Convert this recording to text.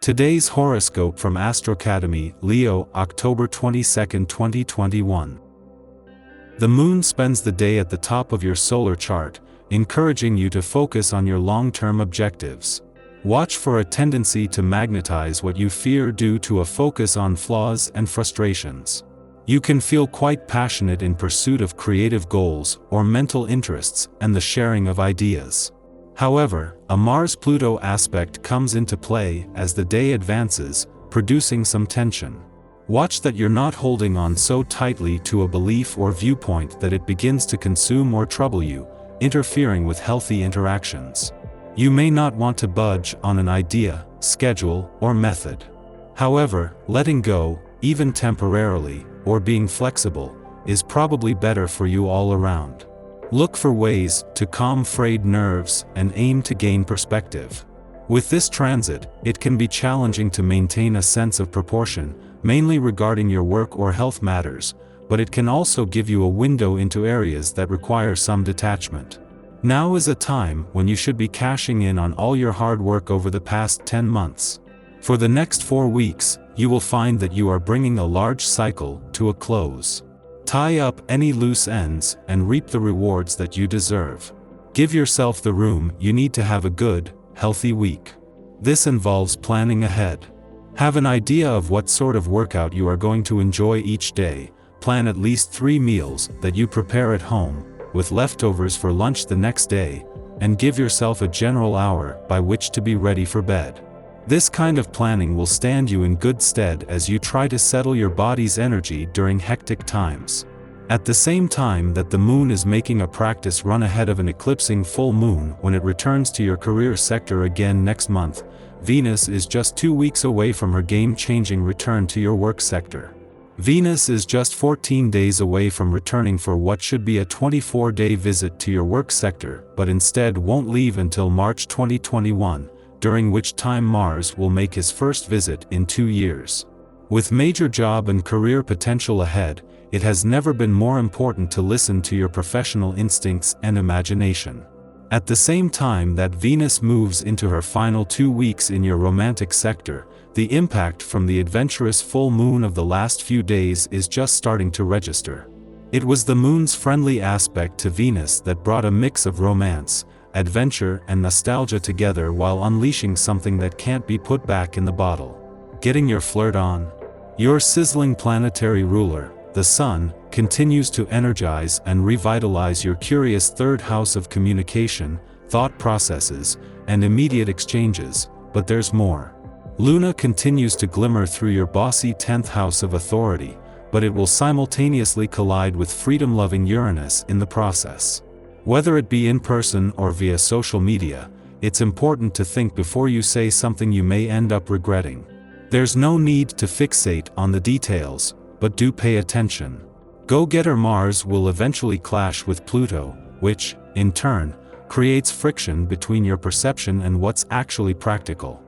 Today's horoscope from Astro Academy, Leo, October 22, 2021. The moon spends the day at the top of your solar chart, encouraging you to focus on your long-term objectives. Watch for a tendency to magnetize what you fear due to a focus on flaws and frustrations. You can feel quite passionate in pursuit of creative goals or mental interests and the sharing of ideas. However, a Mars-Pluto aspect comes into play as the day advances, producing some tension. Watch that you're not holding on so tightly to a belief or viewpoint that it begins to consume or trouble you, interfering with healthy interactions. You may not want to budge on an idea, schedule, or method. However, letting go, even temporarily, or being flexible, is probably better for you all around. Look for ways to calm frayed nerves and aim to gain perspective. With this transit, it can be challenging to maintain a sense of proportion, mainly regarding your work or health matters, but it can also give you a window into areas that require some detachment. Now is a time when you should be cashing in on all your hard work over the past 10 months. For the next 4 weeks, you will find that you are bringing a large cycle to a close. Tie up any loose ends and reap the rewards that you deserve. Give yourself the room you need to have a good, healthy week. This involves planning ahead. Have an idea of what sort of workout you are going to enjoy each day. Plan at least 3 meals that you prepare at home, with leftovers for lunch the next day, and give yourself a general hour by which to be ready for bed. This kind of planning will stand you in good stead as you try to settle your body's energy during hectic times. At the same time that the moon is making a practice run ahead of an eclipsing full moon when it returns to your career sector again next month, Venus is just 2 weeks away from her game-changing return to your work sector. Venus is just 14 days away from returning for what should be a 24-day visit to your work sector, but instead won't leave until March 2021. During which time Mars will make his first visit in 2 years. With major job and career potential ahead, it has never been more important to listen to your professional instincts and imagination. At the same time that Venus moves into her final 2 weeks in your romantic sector, the impact from the adventurous full moon of the last few days is just starting to register. It was the moon's friendly aspect to Venus that brought a mix of romance, adventure, and nostalgia together while unleashing something that can't be put back in the bottle. Getting your flirt on? Your sizzling planetary ruler, the Sun, continues to energize and revitalize your curious third house of communication, thought processes, and immediate exchanges, but there's more. Luna continues to glimmer through your bossy 10th house of authority, but it will simultaneously collide with freedom-loving Uranus in the process. Whether it be in person or via social media, it's important to think before you say something you may end up regretting. There's no need to fixate on the details, but do pay attention. Go-getter Mars will eventually clash with Pluto, which, in turn, creates friction between your perception and what's actually practical.